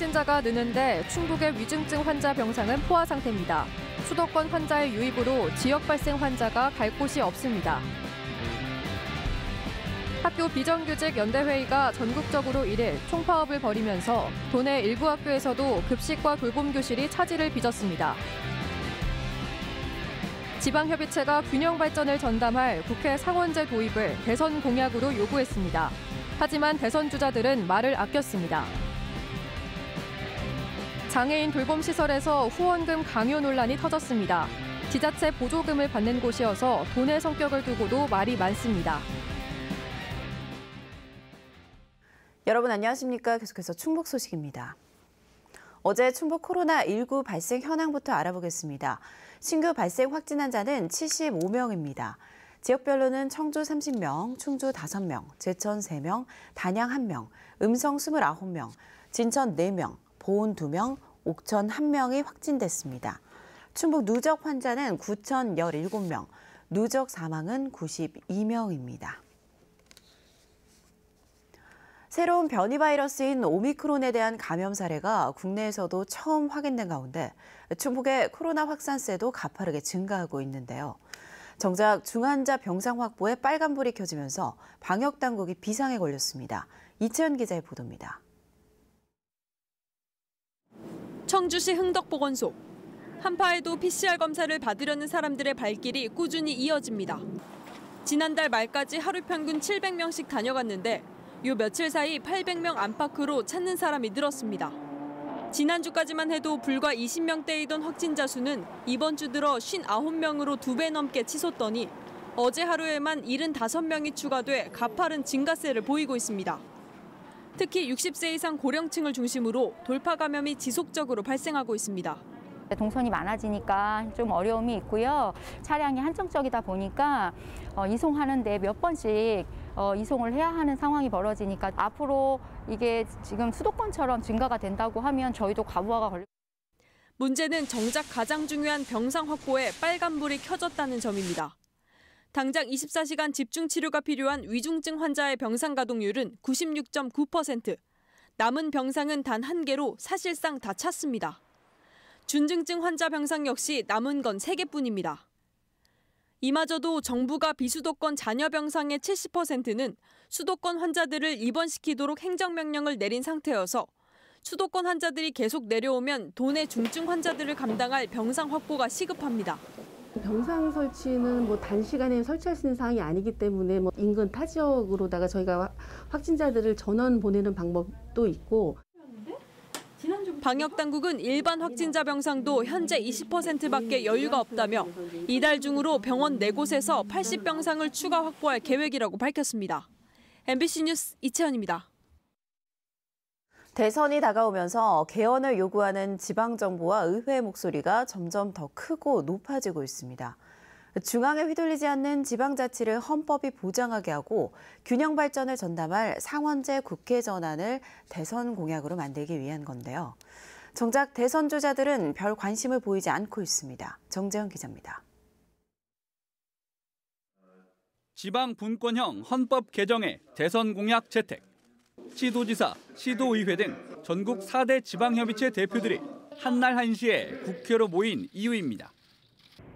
확진자가 느는데 충북의 위중증 환자 병상은 포화 상태입니다. 수도권 환자의 유입으로 지역 발생 환자가 갈 곳이 없습니다. 학교 비정규직 연대회의가 전국적으로 1일 총파업을 벌이면서 도내 일부 학교에서도 급식과 돌봄교실이 차질을 빚었습니다. 지방협의체가 균형 발전을 전담할 국회 상원제 도입을 대선 공약으로 요구했습니다. 하지만 대선 주자들은 말을 아꼈습니다. 장애인 돌봄시설에서 후원금 강요 논란이 터졌습니다. 지자체 보조금을 받는 곳이어서 돈의 성격을 두고도 말이 많습니다. 여러분 안녕하십니까? 계속해서 충북 소식입니다. 어제 충북 코로나19 발생 현황부터 알아보겠습니다. 신규 발생 확진 환자는 75명입니다. 지역별로는 청주 30명, 충주 5명, 제천 3명, 단양 1명, 음성 29명, 진천 4명, 보은 2명, 옥천 1명이 확진됐습니다. 충북 누적 환자는 9,017명, 누적 사망은 92명입니다. 새로운 변이 바이러스인 오미크론에 대한 감염 사례가 국내에서도 처음 확인된 가운데 충북의 코로나 확산세도 가파르게 증가하고 있는데요. 정작 중환자 병상 확보에 빨간불이 켜지면서 방역당국이 비상에 걸렸습니다. 이채연 기자의 보도입니다. 청주시 흥덕보건소. 한파에도 PCR 검사를 받으려는 사람들의 발길이 꾸준히 이어집니다. 지난달 말까지 하루 평균 700명씩 다녀갔는데 요 며칠 사이 800명 안팎으로 찾는 사람이 늘었습니다. 지난주까지만 해도 불과 20명대이던 확진자 수는 이번 주 들어 59명으로 2배 넘게 치솟더니 어제 하루에만 75명이 추가돼 가파른 증가세를 보이고 있습니다. 특히 60세 이상 고령층을 중심으로 돌파 감염이 지속적으로 발생하고 있습니다. 동선이 많아지니까 좀 어려움이 있고요. 차량이 한정적이다 보니까 이송하는데 몇 번씩 이송을 해야 하는 상황이 벌어지니까 앞으로 이게 지금 수도권처럼 증가가 된다고 하면 저희도 과부하가 걸릴. 문제는 정작 가장 중요한 병상 확보에 빨간불이 켜졌다는 점입니다. 당장 24시간 집중 치료가 필요한 위중증 환자의 병상 가동률은 96.9%. 남은 병상은 단 1개로 사실상 다 찼습니다. 준증증 환자 병상 역시 남은 건 3개뿐입니다. 이마저도 정부가 비수도권 잔여 병상의 70%는 수도권 환자들을 입원시키도록 행정명령을 내린 상태여서 수도권 환자들이 계속 내려오면 도내 중증 환자들을 감당할 병상 확보가 시급합니다. 병상 설치는 단시간에 설치할 수 있는 사항이 아니기 때문에 인근 타 지역으로다가 저희가 확진자들을 전원 보내는 방법도 있고. 방역당국은 일반 확진자 병상도 현재 20%밖에 여유가 없다며 이달 중으로 병원 4곳에서 80병상을 추가 확보할 계획이라고 밝혔습니다. MBC 뉴스 이채연입니다. 대선이 다가오면서 개헌을 요구하는 지방정부와 의회의 목소리가 점점 더 크고 높아지고 있습니다. 중앙에 휘둘리지 않는 지방자치를 헌법이 보장하게 하고 균형 발전을 전담할 상원제 국회 전환을 대선 공약으로 만들기 위한 건데요. 정작 대선 주자들은 별 관심을 보이지 않고 있습니다. 정재현 기자입니다. 지방 분권형 헌법 개정의 대선 공약 채택. 시도지사, 시도의회 등 전국 4대 지방협의체 대표들이 한날 한시에 국회로 모인 이유입니다.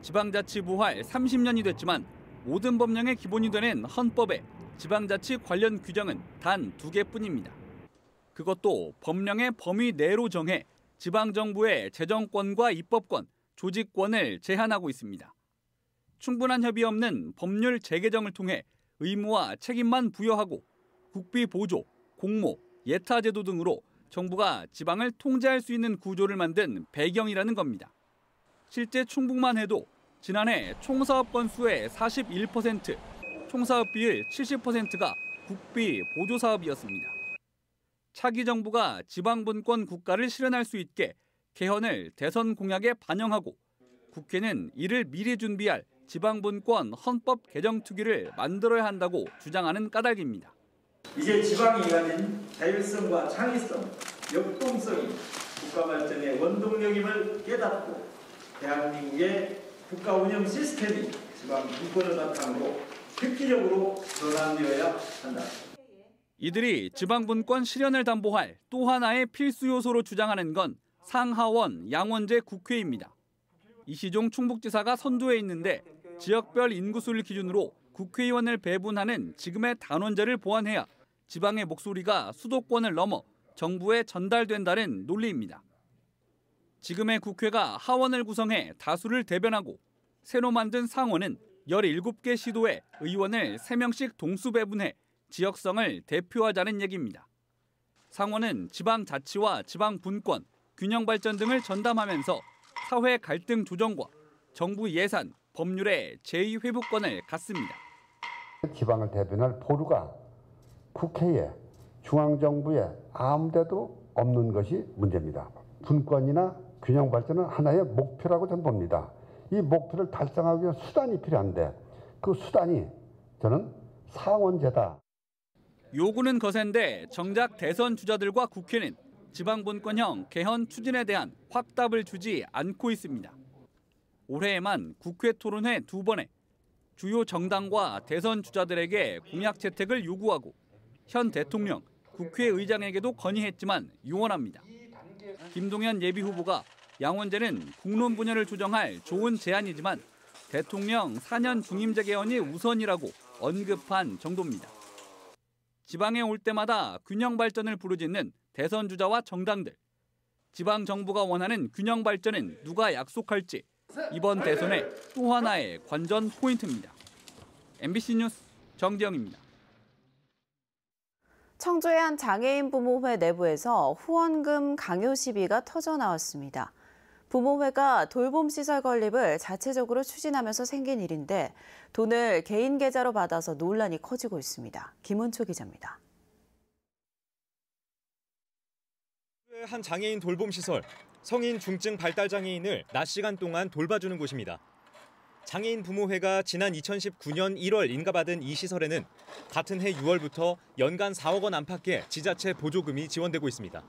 지방자치 부활 30년이 됐지만 모든 법령의 기본이 되는 헌법에 지방자치 관련 규정은 단 2개뿐입니다. 그것도 법령의 범위 내로 정해 지방정부의 재정권과 입법권, 조직권을 제한하고 있습니다. 충분한 협의 없는 법률 재개정을 통해 의무와 책임만 부여하고 국비 보조, 공모, 예타 제도 등으로 정부가 지방을 통제할 수 있는 구조를 만든 배경이라는 겁니다. 실제 충북만 해도 지난해 총사업 건수의 41%, 총사업 비율 70%가 국비 보조 사업이었습니다. 차기 정부가 지방분권 국가를 실현할 수 있게 개헌을 대선 공약에 반영하고 국회는 이를 미리 준비할 지방분권 헌법 개정 특위를 만들어야 한다고 주장하는 까닭입니다. 이제 지방이 가진 자율성과 창의성, 역동성이 국가 발전의 원동력임을 깨닫고 대한민국의 국가 운영 시스템이 지방 분권을 바탕으로 획기적으로 전환되어야 한다. 이들이 지방분권 실현을 담보할 또 하나의 필수 요소로 주장하는 건 상하원 양원제 국회입니다. 이시종 충북지사가 선두에 있는데 지역별 인구수를 기준으로 국회의원을 배분하는 지금의 단원제를 보완해야 지방의 목소리가 수도권을 넘어 정부에 전달된다는 논리입니다. 지금의 국회가 하원을 구성해 다수를 대변하고 새로 만든 상원은 17개 시도에 의원을 3명씩 동수 배분해 지역성을 대표하자는 얘기입니다. 상원은 지방자치와 지방분권, 균형발전 등을 전담하면서 사회 갈등 조정과 정부 예산, 법률의 제2회부권을 갖습니다. 지방을 대변할 보루가 국회에 중앙정부에 아무 데도 없는 것이 문제입니다. 분권이나 균형발전은 하나의 목표라고 저는 봅니다. 이 목표를 달성하기 위한 수단이 필요한데 그 수단이 저는 상원제다. 요구는 거센데 정작 대선 주자들과 국회는 지방분권형 개헌 추진에 대한 확답을 주지 않고 있습니다. 올해에만 국회 토론회 2번에 주요 정당과 대선 주자들에게 공약 채택을 요구하고 현 대통령, 국회의장에게도 건의했지만 유언합니다. 김동연 예비후보가 양원제는 국론 분열을 조정할 좋은 제안이지만 대통령 4년 중임제 개헌이 우선이라고 언급한 정도입니다. 지방에 올 때마다 균형 발전을 부르짖는 대선 주자와 정당들. 지방 정부가 원하는 균형 발전은 누가 약속할지 이번 대선의 또 하나의 관전 포인트입니다. MBC 뉴스 정지영입니다. 청주의 한 장애인 부모회 내부에서 후원금 강요 시비가 터져 나왔습니다. 부모회가 돌봄시설 건립을 자체적으로 추진하면서 생긴 일인데 돈을 개인 계좌로 받아서 논란이 커지고 있습니다. 김은초 기자입니다. 한 장애인 돌봄시설, 성인 중증 발달 장애인을 낮 시간 동안 돌봐주는 곳입니다. 장애인 부모회가 지난 2019년 1월 인가받은 이 시설에는 같은 해 6월부터 연간 4억 원 안팎의 지자체 보조금이 지원되고 있습니다.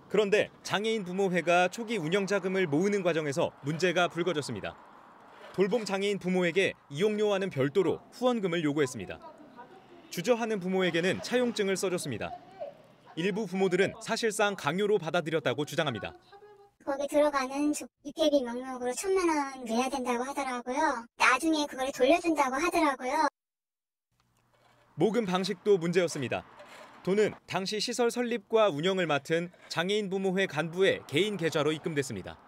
그런데 장애인 부모회가 초기 운영 자금을 모으는 과정에서 문제가 불거졌습니다. 돌봄 장애인 부모에게 이용료와는 별도로 후원금을 요구했습니다. 주저하는 부모에게는 차용증을 써줬습니다. 일부 부모들은 사실상 강요로 받아들였다고 주장합니다. 거기 들어가는 입회비 명목으로 1,000만 원 내야 된다고 하더라고요. 나중에 그걸 돌려준다고 하더라고요. 모금 방식도 문제였습니다. 돈은 당시 시설 설립과 운영을 맡은 장애인 부모회 간부의 개인 계좌로 입금됐습니다.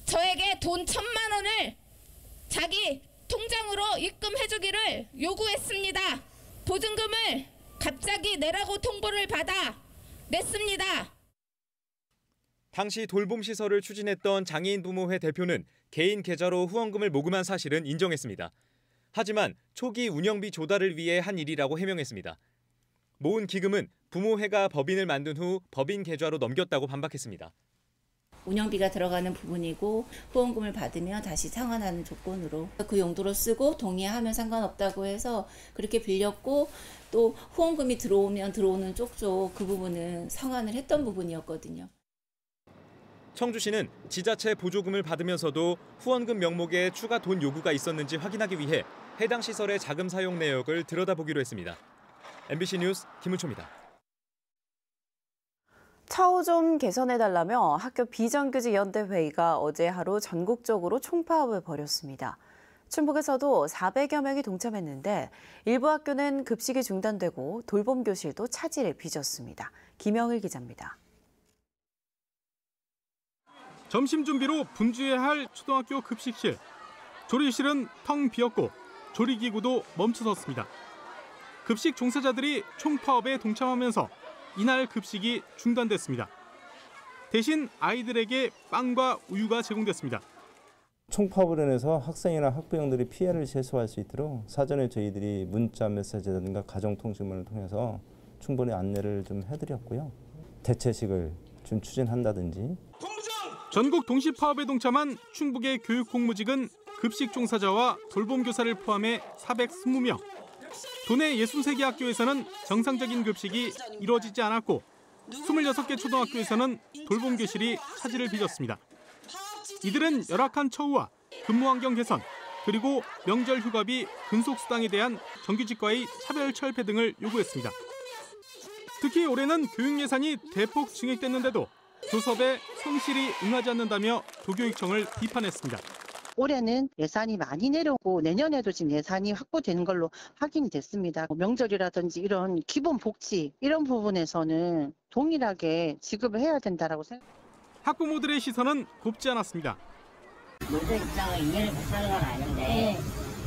저에게 돈 1,000만 원을 자기 통장으로 입금해주기를 요구했습니다. 보증금을 갑자기 내라고 통보를 받아 냈습니다. 당시 돌봄시설을 추진했던 장애인 부모회 대표는 개인 계좌로 후원금을 모금한 사실은 인정했습니다. 하지만 초기 운영비 조달을 위해 한 일이라고 해명했습니다. 모은 기금은 부모회가 법인을 만든 후 법인 계좌로 넘겼다고 반박했습니다. 운영비가 들어가는 부분이고 후원금을 받으면 다시 상환하는 조건으로 그 용도로 쓰고 동의하면 상관없다고 해서 그렇게 빌렸고 또 후원금이 들어오면 들어오는 쪽쪽 그 부분은 상환을 했던 부분이었거든요. 청주시는 지자체 보조금을 받으면서도 후원금 명목에 추가 돈 요구가 있었는지 확인하기 위해 해당 시설의 자금 사용 내역을 들여다보기로 했습니다. MBC 뉴스 김은초입니다. 처우 좀 개선해달라며 학교 비정규직 연대회의가 어제 하루 전국적으로 총파업을 벌였습니다. 충북에서도 400여 명이 동참했는데 일부 학교는 급식이 중단되고 돌봄 교실도 차질을 빚었습니다. 김영일 기자입니다. 점심 준비로 분주해야 할 초등학교 급식실. 조리실은 텅 비었고 조리기구도 멈춰섰습니다. 급식 종사자들이 총파업에 동참하면서 이날 급식이 중단됐습니다. 대신 아이들에게 빵과 우유가 제공됐습니다. 총파업으로 인해서 학생이나 학부형들이 피해를 최소화할 수 있도록 사전에 저희들이 문자 메시지라든가 가정통신문을 통해서 충분히 안내를 좀 해드렸고요. 대체식을 좀 추진한다든지. 전국 동시 파업에 동참한 충북의 교육 공무직은 급식 종사자와 돌봄 교사를 포함해 420명. 도내 63개 학교에서는 정상적인 급식이 이루어지지 않았고 26개 초등학교에서는 돌봄 교실이 차질을 빚었습니다. 이들은 열악한 처우와 근무 환경 개선, 그리고 명절 휴가비, 근속수당에 대한 정규직과의 차별 철폐 등을 요구했습니다. 특히 올해는 교육 예산이 대폭 증액됐는데도 교섭에 성실히 응하지 않는다며 도교육청을 비판했습니다. 올해는 예산이 많이 내려오고 내년에도 지금 예산이 확보되는 걸로 확인이 됐습니다. 명절이라든지 이런 기본 복지 이런 부분에서는 동일하게 지급을 해야 된다라고 생각합니다. 학부모들의 시선은 곱지 않았습니다. 모두 입장을 이해를 못하는 건 아닌데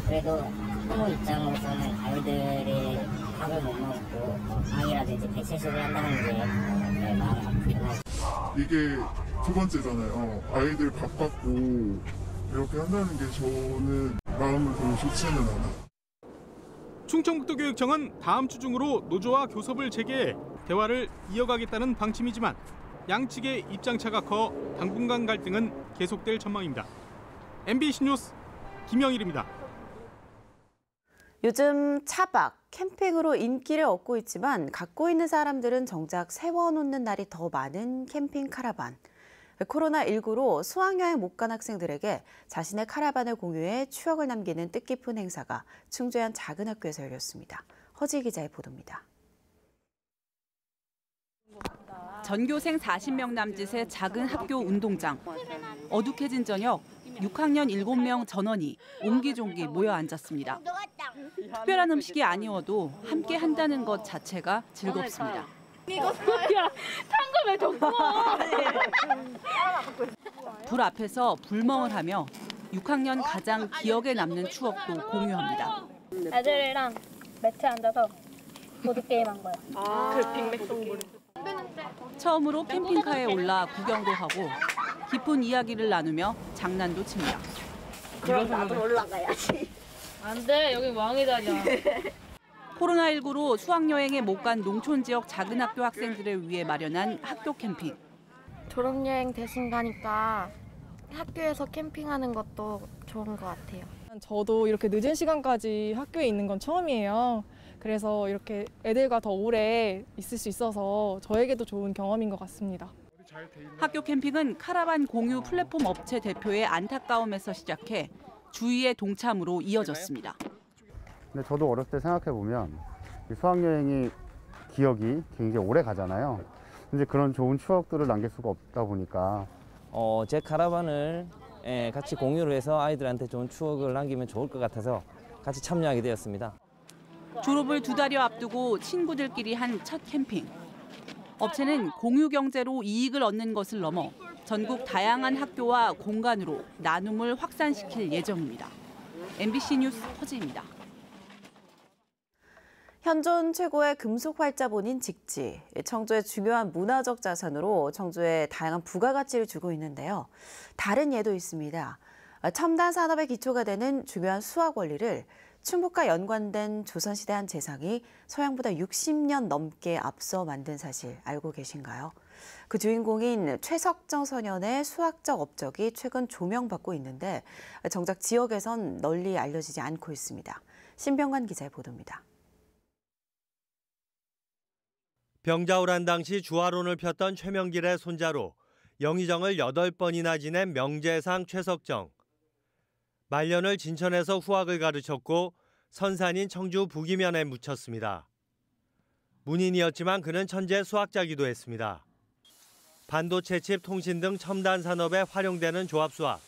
그래도 학부모 입장으로서는 아이들이 밥을 못 먹고 방이라든지 대체식을 한다는 게 마음 아프구나. 이게 두 번째잖아요. 아이들 밥 받고 이렇게 한다는 게 저는 마음을 별로 좋지는 않아요. 충청북도교육청은 다음 주 중으로 노조와 교섭을 재개해 대화를 이어가겠다는 방침이지만 양측의 입장차가 커 당분간 갈등은 계속될 전망입니다. MBC 뉴스 김영일입니다. 요즘 차박, 캠핑으로 인기를 얻고 있지만 갖고 있는 사람들은 정작 세워놓는 날이 더 많은 캠핑 카라반. 코로나19로 수학여행 못 간 학생들에게 자신의 카라반을 공유해 추억을 남기는 뜻깊은 행사가 충주의 한 작은 학교에서 열렸습니다. 허지 기자의 보도입니다. 전교생 40명 남짓의 작은 학교 운동장. 어둑해진 저녁, 6학년 7명 전원이 옹기종기 모여 앉았습니다. 특별한 음식이 아니어도 함께 한다는 것 자체가 즐겁습니다. 야, 탕금에 더 불 앞에서 불멍을 하며 6학년 가장 기억에 남는 추억도 공유합니다. 애들이랑 매트에 앉아서 보드게임 한 거야. 그 빅맥송물. 처음으로 캠핑카에 올라 구경도 하고 깊은 이야기를 나누며 장난도 칩니다. 그럼 나도 올라가야지. 안 돼, 여기 왕의 자리야. 코로나19로 수학여행에 못 간 농촌 지역 작은 학교 학생들을 위해 마련한 학교 캠핑. 졸업여행 대신 가니까 학교에서 캠핑하는 것도 좋은 것 같아요. 저도 이렇게 늦은 시간까지 학교에 있는 건 처음이에요. 그래서 이렇게 애들과 더 오래 있을 수 있어서 저에게도 좋은 경험인 것 같습니다. 학교 캠핑은 카라반 공유 플랫폼 업체 대표의 안타까움에서 시작해 주위의 동참으로 이어졌습니다. 근데 저도 어렸을 때 생각해보면 수학여행이 기억이 굉장히 오래 가잖아요. 근데 그런 좋은 추억들을 남길 수가 없다 보니까 제 카라반을 같이 공유를 해서 아이들한테 좋은 추억을 남기면 좋을 것 같아서 같이 참여하게 되었습니다. 졸업을 2달여 앞두고 친구들끼리 한 첫 캠핑. 업체는 공유 경제로 이익을 얻는 것을 넘어 전국 다양한 학교와 공간으로 나눔을 확산시킬 예정입니다. MBC 뉴스 허지입니다. 현존 최고의 금속 활자본인 직지, 청주의 중요한 문화적 자산으로 청주에 다양한 부가가치를 주고 있는데요. 다른 예도 있습니다. 첨단 산업의 기초가 되는 중요한 수학 원리를 충북과 연관된 조선시대 한 재상이 서양보다 60년 넘게 앞서 만든 사실 알고 계신가요? 그 주인공인 최석정 선현의 수학적 업적이 최근 조명받고 있는데 정작 지역에선 널리 알려지지 않고 있습니다. 신병관 기자의 보도입니다. 병자호란 당시 주화론을 폈던 최명길의 손자로 영의정을 8번이나 지낸 명재상 최석정. 말년을 진천에서 후학을 가르쳤고 선산인 청주 북이면에 묻혔습니다. 문인이었지만 그는 천재 수학자기도 했습니다. 반도체 칩, 통신 등 첨단 산업에 활용되는 조합수학.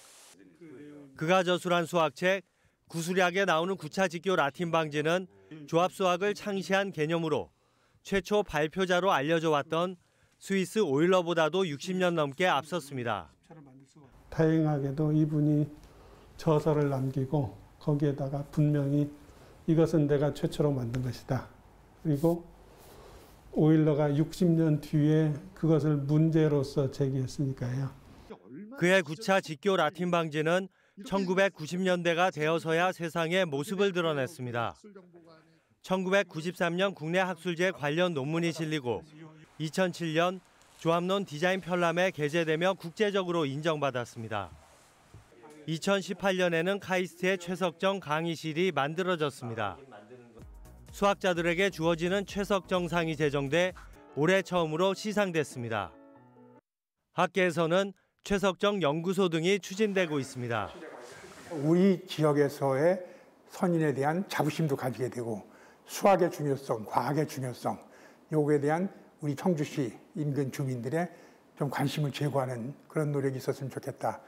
그가 저술한 수학책, 구수략에 나오는 구차직교 라틴 방지는 조합수학을 창시한 개념으로 최초 발표자로 알려져 왔던 스위스 오일러보다도 60년 넘게 앞섰습니다. 다행하게도 이분이 저서를 남기고 거기에다가 분명히 이것은 내가 최초로 만든 것이다. 그리고 오일러가 60년 뒤에 그것을 문제로서 제기했으니까요. 그의 구차 직교 라틴 방지는 1990년대가 되어서야 세상에 모습을 드러냈습니다. 1993년 국내 학술지에 관련 논문이 실리고 2007년 조합론 디자인 편람에 게재되며 국제적으로 인정받았습니다. 2018년에는 카이스트의 최석정 강의실이 만들어졌습니다. 수학자들에게 주어지는 최석정상이 제정돼 올해 처음으로 시상됐습니다. 학계에서는 최석정 연구소 등이 추진되고 있습니다. 우리 지역에서의 선인에 대한 자부심도 가지게 되고 수학의 중요성, 과학의 중요성 요거에 대한 우리 청주시 인근 주민들의 좀 관심을 제고하는 그런 노력이 있었으면 좋겠다.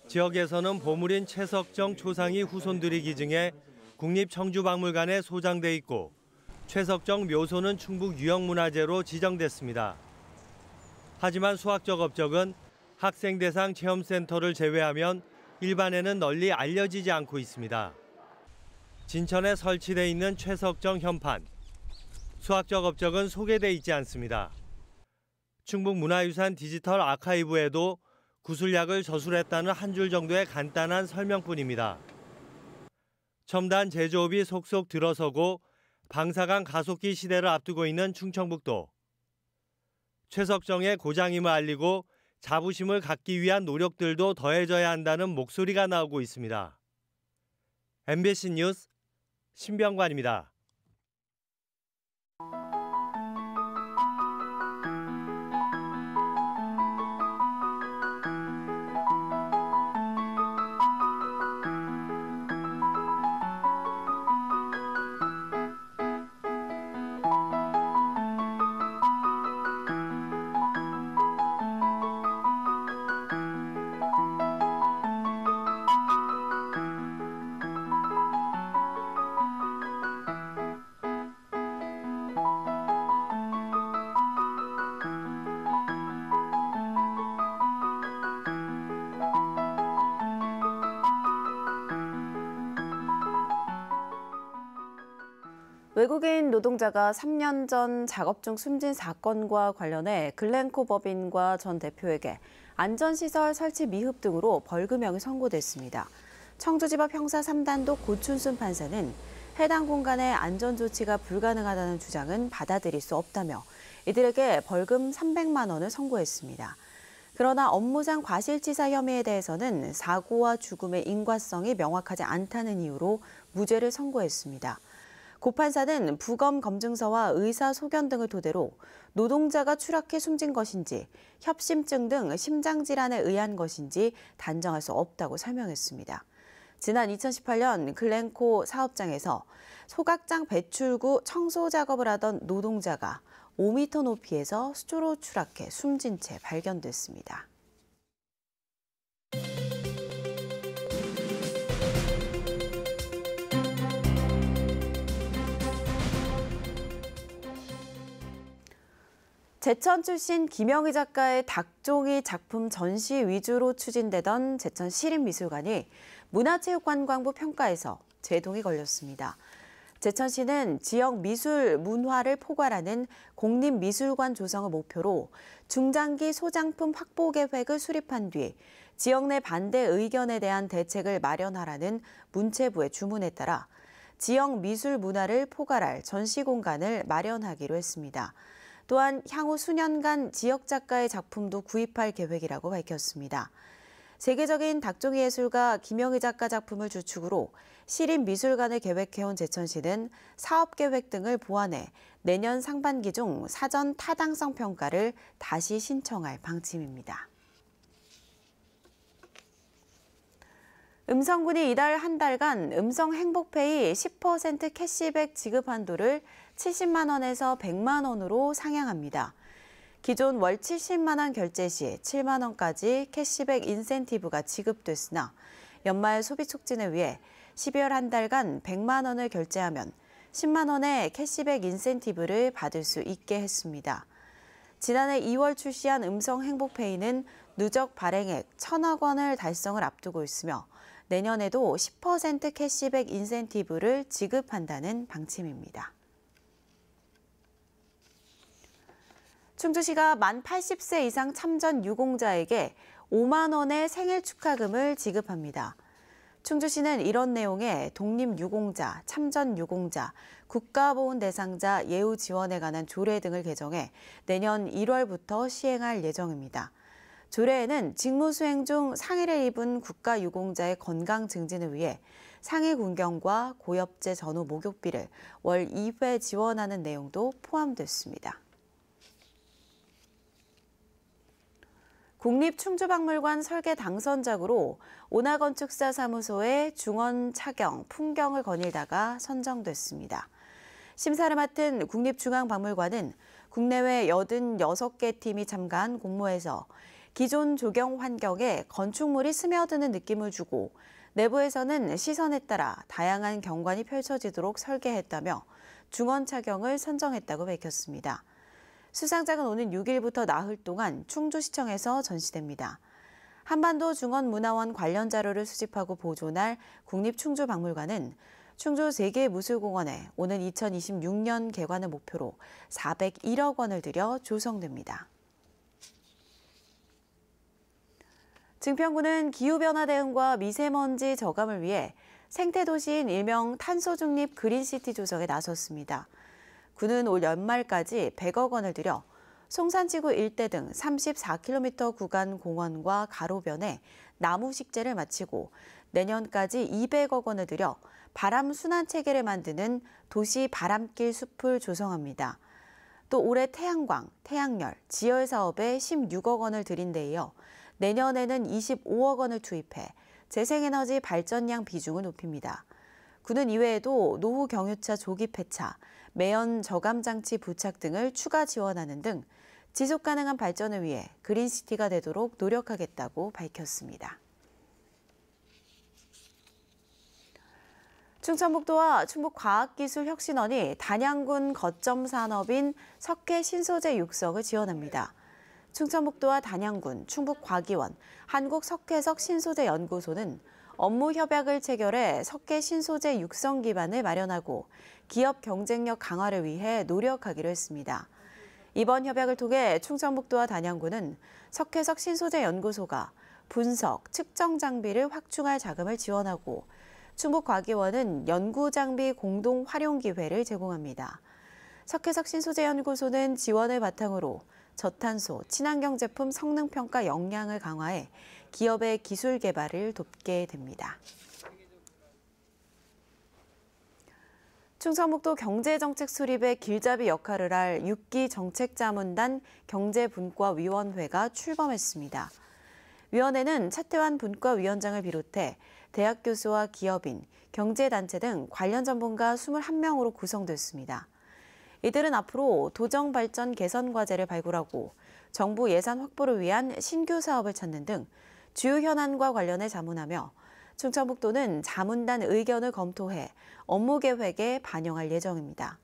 지역에서는 보물인 최석정 초상이 후손들이 기증해 국립청주박물관에 소장돼 있고 최석정 묘소는 충북 유형문화재로 지정됐습니다. 하지만 수학적 업적은 학생 대상 체험센터를 제외하면 일반에는 널리 알려지지 않고 있습니다. 진천에 설치돼 있는 최석정 현판. 수학적 업적은 소개돼 있지 않습니다. 충북문화유산 디지털 아카이브에도 구슬약을 저술했다는 한 줄 정도의 간단한 설명뿐입니다. 첨단 제조업이 속속 들어서고 방사강 가속기 시대를 앞두고 있는 충청북도. 최석정의 고장임을 알리고 자부심을 갖기 위한 노력들도 더해져야 한다는 목소리가 나오고 있습니다. MBC 뉴스 신병관입니다. 외국인 노동자가 3년 전 작업 중 숨진 사건과 관련해 글렌코 법인과 전 대표에게 안전시설 설치 미흡 등으로 벌금형이 선고됐습니다. 청주지법 형사 3단독 고춘순 판사는 해당 공간의 안전조치가 불가능하다는 주장은 받아들일 수 없다며 이들에게 벌금 300만 원을 선고했습니다. 그러나 업무상 과실치사 혐의에 대해서는 사고와 죽음의 인과성이 명확하지 않다는 이유로 무죄를 선고했습니다. 고 판사는 부검 검증서와 의사 소견 등을 토대로 노동자가 추락해 숨진 것인지 협심증 등 심장질환에 의한 것인지 단정할 수 없다고 설명했습니다. 지난 2018년 글렌코 사업장에서 소각장 배출구 청소 작업을 하던 노동자가 5m 높이에서 수조로 추락해 숨진 채 발견됐습니다. 제천 출신 김영희 작가의 닭종이 작품 전시 위주로 추진되던 제천 시립미술관이 문화체육관광부 평가에서 제동이 걸렸습니다. 제천시는 지역 미술 문화를 포괄하는 공립미술관 조성을 목표로 중장기 소장품 확보 계획을 수립한 뒤 지역 내 반대 의견에 대한 대책을 마련하라는 문체부의 주문에 따라 지역 미술 문화를 포괄할 전시 공간을 마련하기로 했습니다. 또한 향후 수년간 지역 작가의 작품도 구입할 계획이라고 밝혔습니다. 세계적인 닭종이 예술가 김영희 작가 작품을 주축으로 시립미술관을 계획해온 제천시는 사업계획 등을 보완해 내년 상반기 중 사전 타당성 평가를 다시 신청할 방침입니다. 음성군이 이달 한 달간 음성 행복페이 10% 캐시백 지급 한도를 70만 원에서 100만 원으로 상향합니다. 기존 월 70만 원 결제 시 7만 원까지 캐시백 인센티브가 지급됐으나 연말 소비 촉진을 위해 12월 한 달간 100만 원을 결제하면 10만 원의 캐시백 인센티브를 받을 수 있게 했습니다. 지난해 2월 출시한 음성 행복페이는 누적 발행액 1,000억 원을 달성을 앞두고 있으며 내년에도 10% 캐시백 인센티브를 지급한다는 방침입니다. 충주시가 만 80세 이상 참전 유공자에게 5만 원의 생일 축하금을 지급합니다. 충주시는 이런 내용의 독립유공자, 참전유공자, 국가보훈 대상자 예우 지원에 관한 조례 등을 개정해 내년 1월부터 시행할 예정입니다. 조례에는 직무 수행 중 상해를 입은 국가유공자의 건강 증진을 위해 상해 군경과 고엽제 전후 목욕비를 월 2회 지원하는 내용도 포함됐습니다. 국립충주박물관 설계 당선작으로 온화건축사 사무소의 중원 차경, 풍경을 거닐다가 선정됐습니다. 심사를 맡은 국립중앙박물관은 국내외 86개 팀이 참가한 공모에서 기존 조경 환경에 건축물이 스며드는 느낌을 주고 내부에서는 시선에 따라 다양한 경관이 펼쳐지도록 설계했다며 중원 차경을 선정했다고 밝혔습니다. 수상작은 오는 6일부터 나흘 동안 충주시청에서 전시됩니다. 한반도 중원문화원 관련 자료를 수집하고 보존할 국립충주박물관은 충주 세계무술공원에 오는 2026년 개관을 목표로 401억 원을 들여 조성됩니다. 증평구는 기후변화 대응과 미세먼지 저감을 위해 생태도시인 일명 탄소중립 그린시티 조성에 나섰습니다. 구는 올 연말까지 100억 원을 들여 송산지구 일대 등 34km 구간 공원과 가로변에 나무 식재를 마치고 내년까지 200억 원을 들여 바람 순환 체계를 만드는 도시 바람길 숲을 조성합니다. 또 올해 태양광, 태양열, 지열 사업에 16억 원을 들인 데 이어 내년에는 25억 원을 투입해 재생에너지 발전량 비중을 높입니다. 구는 이외에도 노후 경유차 조기 폐차, 매연 저감 장치 부착 등을 추가 지원하는 등 지속 가능한 발전을 위해 그린시티가 되도록 노력하겠다고 밝혔습니다. 충청북도와 충북과학기술혁신원이 단양군 거점 산업인 석회 신소재 육성을 지원합니다. 충청북도와 단양군, 충북과기원, 한국석회석 신소재연구소는 업무 협약을 체결해 석회 신소재 육성 기반을 마련하고 기업 경쟁력 강화를 위해 노력하기로 했습니다. 이번 협약을 통해 충청북도와 단양군은 석회석 신소재연구소가 분석, 측정 장비를 확충할 자금을 지원하고 충북과기원은 연구장비 공동 활용 기회를 제공합니다. 석회석 신소재연구소는 지원을 바탕으로 저탄소, 친환경 제품 성능평가 역량을 강화해 기업의 기술 개발을 돕게 됩니다. 충청북도 경제정책 수립의 길잡이 역할을 할 6기 정책자문단 경제분과위원회가 출범했습니다. 위원회는 차태환 분과위원장을 비롯해 대학 교수와 기업인, 경제단체 등 관련 전문가 21명으로 구성됐습니다. 이들은 앞으로 도정 발전 개선 과제를 발굴하고 정부 예산 확보를 위한 신규 사업을 찾는 등 주요 현안과 관련해 자문하며 충청북도는 자문단 의견을 검토해 업무 계획에 반영할 예정입니다.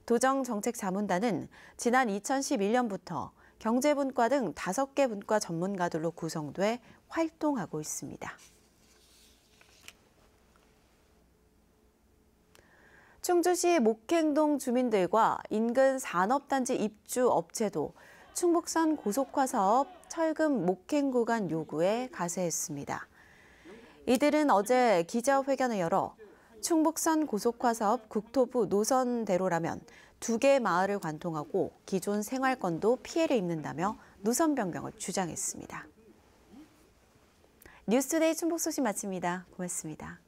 도정 정책 자문단은 지난 2011년부터 경제분과 등 5개 분과 전문가들로 구성돼 활동하고 있습니다. 충주시 목행동 주민들과 인근 산업단지 입주 업체도 충북선 고속화 사업 철금 목행 구간 요구에 가세했습니다. 이들은 어제 기자회견을 열어 충북선 고속화 사업 국토부 노선대로라면 2개 마을을 관통하고 기존 생활권도 피해를 입는다며 노선 변경을 주장했습니다. 뉴스데이 충북 소식 마칩니다. 고맙습니다.